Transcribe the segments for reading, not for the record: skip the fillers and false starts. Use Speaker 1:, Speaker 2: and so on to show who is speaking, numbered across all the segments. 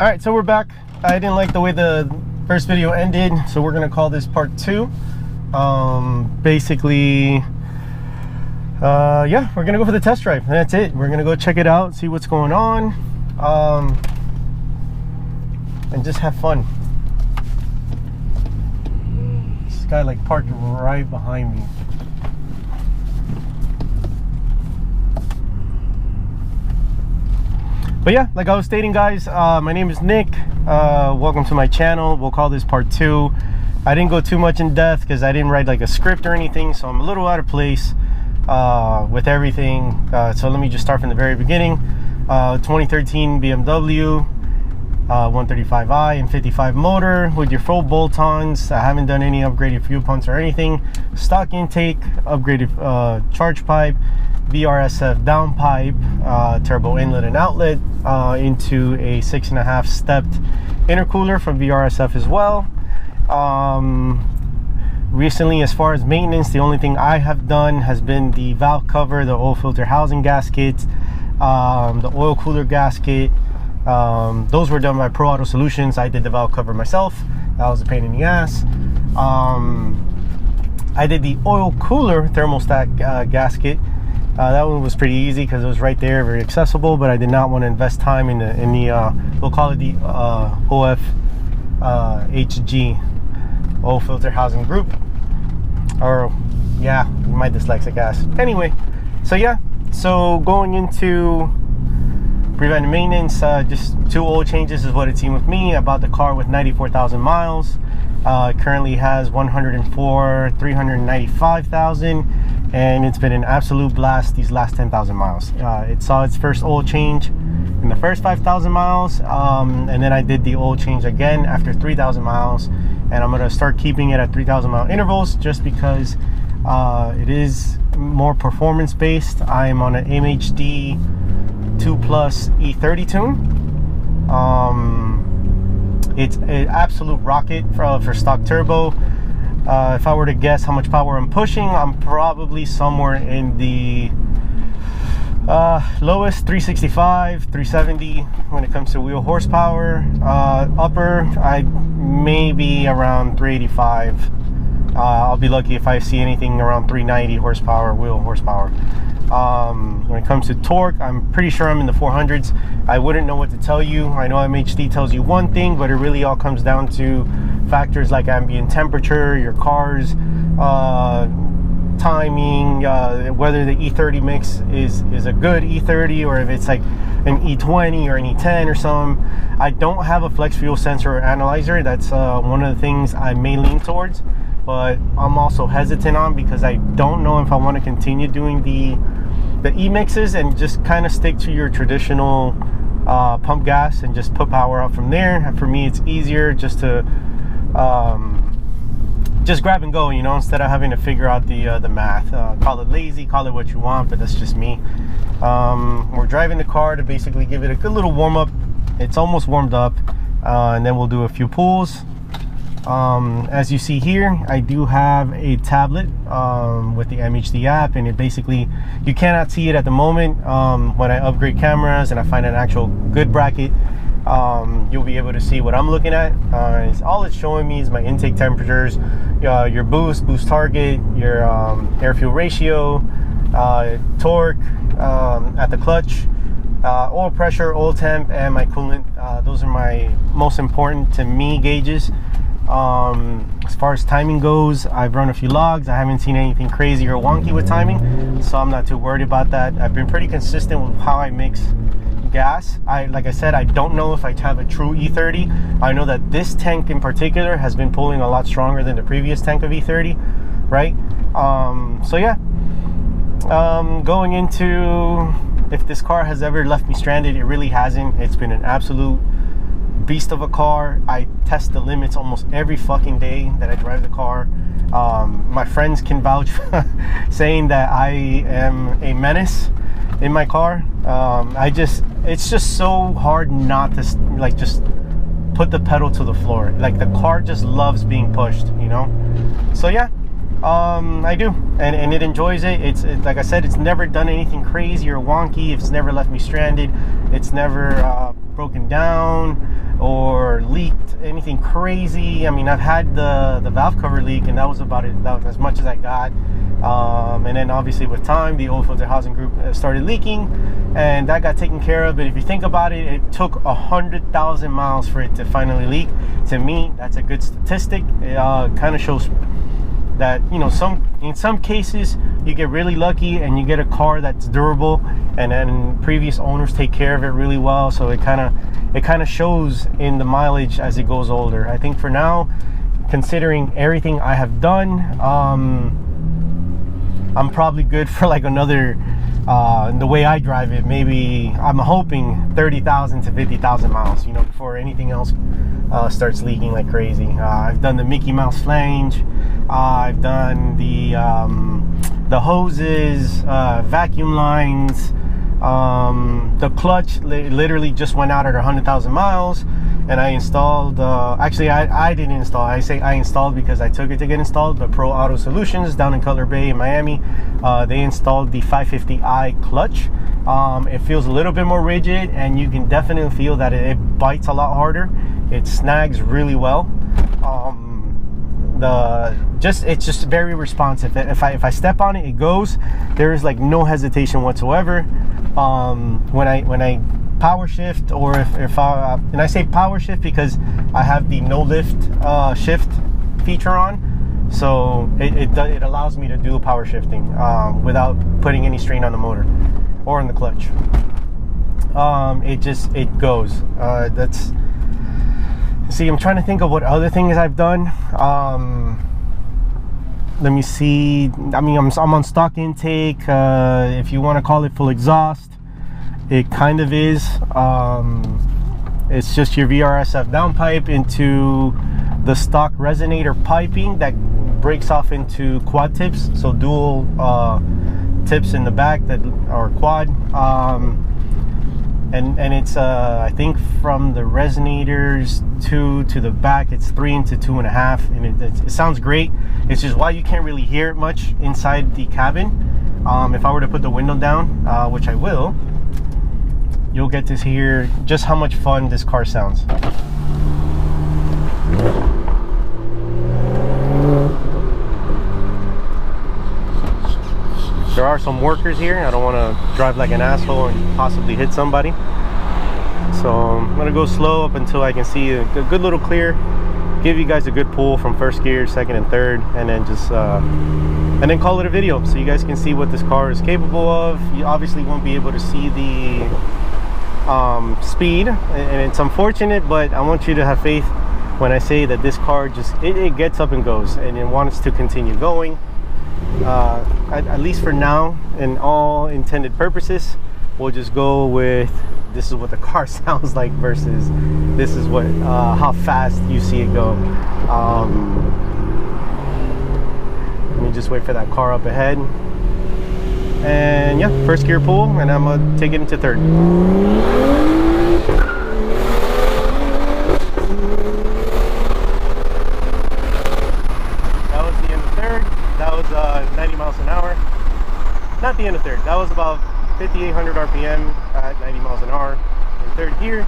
Speaker 1: All right, so we're back. I didn't like the way the first video ended, so we're gonna call this part 2. Basically, yeah, we're gonna go for the test drive. That's it. We're gonna go check it out, see what's going on, and just have fun. This guy like parked right behind me. But yeah, like I was stating, guys, my name is Nick. Welcome to my channel. We'll call this part 2. I didn't go too much in depth because I didn't write like a script or anything, so I'm a little out of place with everything. So let me just start from the very beginning. 2013 BMW 135i N55 motor with your full bolt-ons. I haven't done any upgraded fuel pumps or anything. Stock intake, upgraded charge pipe, VRSF downpipe, turbo inlet and outlet, into a 6.5 stepped intercooler from VRSF as well. Recently, as far as maintenance, the only thing I have done has been the valve cover, the oil filter housing gasket, the oil cooler gasket. Those were done by Pro Auto Solutions. I did the valve cover myself. That was a pain in the ass. I did the oil cooler thermostat gasket. That one was pretty easy because it was right there, very accessible, but I did not want to invest time in the we'll call it the OFHG, oil filter housing group, or yeah, my dyslexic ass. Anyway, so yeah, so going into preventive maintenance, just 2 oil changes is what it seemed with me. I bought the car with 94,000 miles. It currently has 395,000, and it's been an absolute blast these last 10,000 miles. It saw its first oil change in the first 5,000 miles, and then I did the oil change again after 3,000 miles, and I'm gonna start keeping it at 3,000 mile intervals just because it is more performance based. I'm on an MHD 2 Plus E30 tune. It's an absolute rocket for stock turbo. If I were to guess how much power I'm pushing, I'm probably somewhere in the lowest 365, 370 when it comes to wheel horsepower. Upper, I maybe around 385. I'll be lucky if I see anything around 390 horsepower, wheel horsepower. When it comes to torque, I'm pretty sure I'm in the 400s. I wouldn't know what to tell you. I know MHD tells you one thing, but it really all comes down to factors like ambient temperature, your car's timing, whether the E30 mix is a good E30 or if it's like an E20 or an E10 or something. I don't have a flex fuel sensor or analyzer. That's one of the things I may lean towards, but I'm also hesitant on because I don't know if I want to continue doing the e-mixes and just kind of stick to your traditional pump gas and just put power out from there. For me, it's easier just to just grab and go, you know, instead of having to figure out the math. Call it lazy, call it what you want, but that's just me. We're driving the car to basically give it a good little warm up. It's almost warmed up, and then we'll do a few pulls. As you see here, I do have a tablet with the MHD app, and it basically, you cannot see it at the moment. When I upgrade cameras and I find an actual good bracket, you'll be able to see what I'm looking at. All it's showing me is my intake temperatures, your boost target, your air fuel ratio, torque at the clutch, oil pressure, oil temp, and my coolant. Those are my most important to me gauges. As far as timing goes, I've run a few logs. I haven't seen anything crazy or wonky with timing, so I'm not too worried about that. I've been pretty consistent with how I mix gas. Like I said, I don't know if I have a true E30. I know that this tank in particular has been pulling a lot stronger than the previous tank of E30, right? So yeah, going into if this car has ever left me stranded, it really hasn't. It's been an absolute beast of a car. I test the limits almost every fucking day that I drive the car. My friends can vouch saying that I am a menace in my car. It's just so hard not to like just put the pedal to the floor. Like the car just loves being pushed, you know. So yeah, I do, and it enjoys it. It's like I said, it's never done anything crazy or wonky. It's never left me stranded. It's never broken down or leaked anything crazy. I mean, I've had the valve cover leak, and that was about it. That was as much as I got. And then obviously with time, the oil filter housing group started leaking, and that got taken care of. But if you think about it, it took 100,000 miles for it to finally leak. To me, that's a good statistic. It kind of shows that, you know, in some cases you get really lucky and you get a car that's durable, and then previous owners take care of it really well. So it kind of shows in the mileage as it goes older. I think for now, considering everything I have done, I'm probably good for like another, the way I drive it, maybe I'm hoping 30,000 to 50,000 miles, you know, before anything else starts leaking like crazy. I've done the Mickey Mouse flange. I've done the hoses, vacuum lines. The clutch literally just went out at 100,000 miles, and I installed, actually I didn't install, I say I installed because I took it to get installed, but Pro Auto Solutions down in Cutler Bay in Miami, they installed the 550i clutch. It feels a little bit more rigid, and you can definitely feel that it bites a lot harder. It snags really well. It's just very responsive. If I step on it, it goes. There is like no hesitation whatsoever. When I power shift, or if I, and I say power shift because I have the no lift shift feature on, so it allows me to do power shifting without putting any strain on the motor or on the clutch. It goes. See, I'm trying to think of what other things I've done. Let me see. I mean, I'm on stock intake. If you want to call it full exhaust, it kind of is. It's just your VRSF downpipe into the stock resonator piping that breaks off into quad tips. So dual tips in the back that are quad. And it's I think from the resonators to the back, it's 3 into 2.5, and it sounds great. It's just why you can't really hear it much inside the cabin. If I were to put the window down, which I will, you'll get to hear just how much fun this car sounds. There are some workers here. I don't want to drive like an asshole and possibly hit somebody. So I'm gonna go slow up until I can see a good little clear, give you guys a good pull from first gear, second and third, and then just and then call it a video so you guys can see what this car is capable of. You obviously won't be able to see the speed, and it's unfortunate, but I want you to have faith when I say that this car just it gets up and goes, and it wants to continue going. At least for now, in all intended purposes, we'll just go with this is what the car sounds like versus this is what how fast you see it go. Let me just wait for that car up ahead, and yeah, first gear pull, and I'm gonna take it into third. That was the end of third. That was 90 miles an hour. Not the end of third. That was about 5,800 RPM at 90 miles an hour in third gear.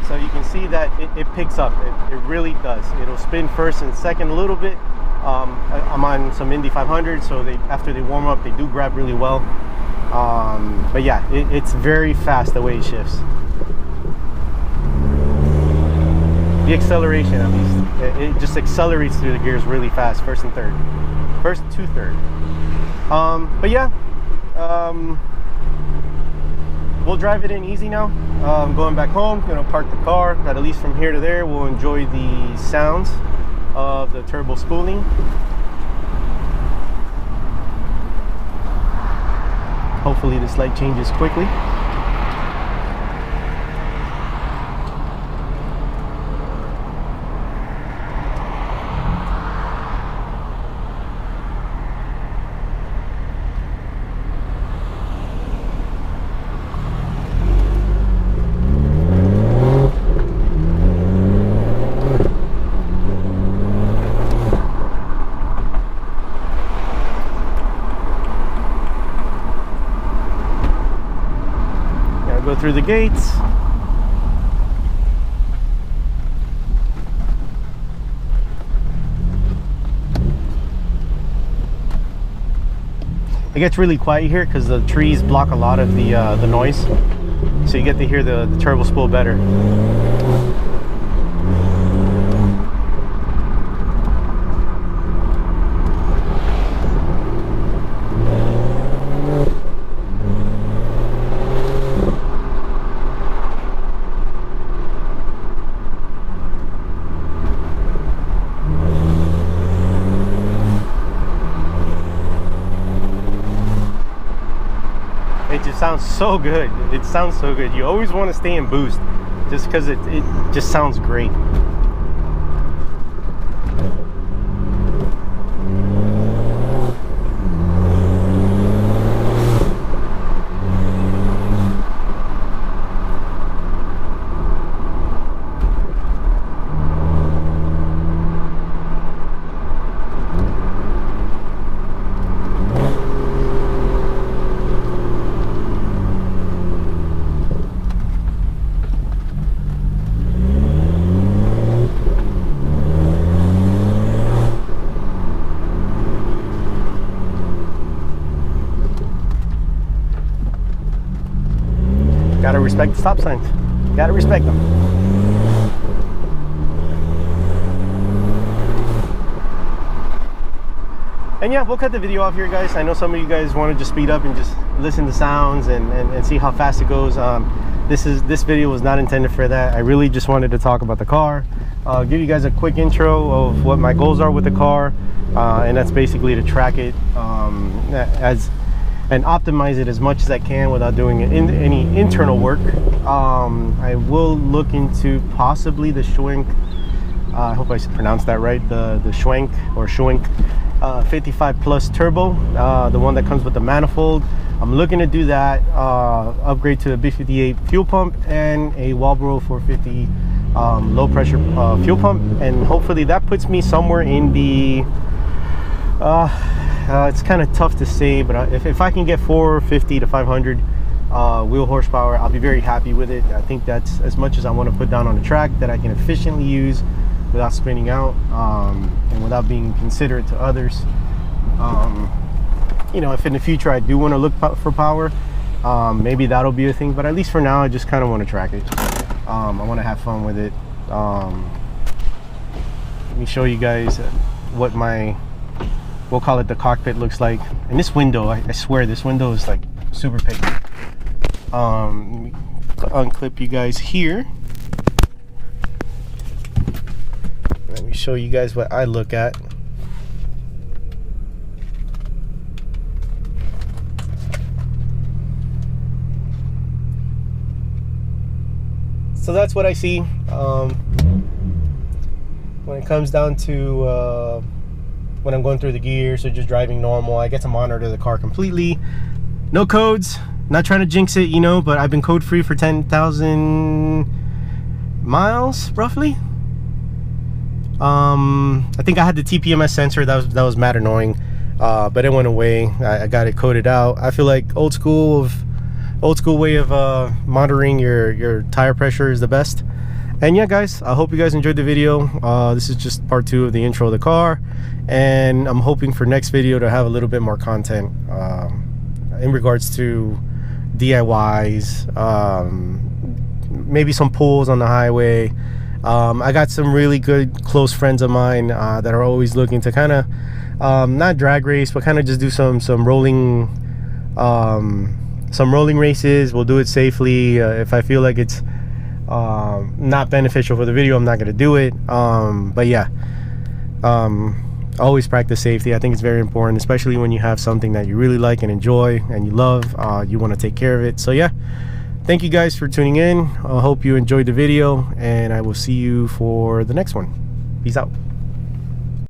Speaker 1: So you can see that it picks up. It really does. It'll spin first and second a little bit. I'm on some Indy 500, so after they warm up, they do grab really well. But yeah, it's very fast the way it shifts. The acceleration, at least, it just accelerates through the gears really fast, first and third. First to third. But yeah, we'll drive it in easy now. I'm going back home, gonna park the car, but at least from here to there we'll enjoy the sounds of the turbo spooling. Hopefully this light changes quickly. Go through the gates. It gets really quiet here because the trees block a lot of the noise, so you get to hear the turbo spool better. It just sounds so good. It sounds so good. You always want to stay in boost just because it just sounds great. Gotta respect the stop signs. Gotta respect them. And yeah, we'll cut the video off here, guys. I know some of you guys want to just speed up and just listen to sounds and see how fast it goes. This video was not intended for that. I really just wanted to talk about the car, give you guys a quick intro of what my goals are with the car, and that's basically to track it and optimize it as much as I can without doing any internal work. I will look into possibly the Schwenk, I hope I pronounced that right, the Schwenk or Schwenk 55 Plus Turbo, the one that comes with the manifold. I'm looking to do that, upgrade to a B58 fuel pump and a Walbro 450 low pressure fuel pump, and hopefully that puts me somewhere in the it's kind of tough to say, but if I can get 450 to 500 wheel horsepower, I'll be very happy with it. I think that's as much as I want to put down on the track that I can efficiently use without spinning out, and without being considerate to others. You know, if in the future I do want to look for power, maybe that'll be a thing, but at least for now I just kind of want to track it. I want to have fun with it. Let me show you guys what my, we'll call it the cockpit, looks like. And this window, I swear this window is like super picky. Let me unclip you guys here. Let me show you guys what I look at. So that's what I see when it comes down to when I'm going through the gears or just driving normal. I get to monitor the car completely. No codes, not trying to jinx it, you know, but I've been code free for 10,000 miles roughly. I think I had the TPMS sensor that was mad annoying, but it went away. I got it coded out. I feel like old school way of monitoring your tire pressure is the best. And yeah, guys, I hope you guys enjoyed the video. This is just part 2 of the intro of the car, and I'm hoping for next video to have a little bit more content in regards to DIYs, maybe some pulls on the highway. I got some really good close friends of mine that are always looking to kind of not drag race, but kind of just do some rolling races. We'll do it safely. If I feel like it's not beneficial for the video, I'm not going to do it. But yeah, always practice safety. I think it's very important, especially when you have something that you really like and enjoy and you love. You want to take care of it. So yeah, thank you guys for tuning in. I hope you enjoyed the video, and I will see you for the next one. Peace out.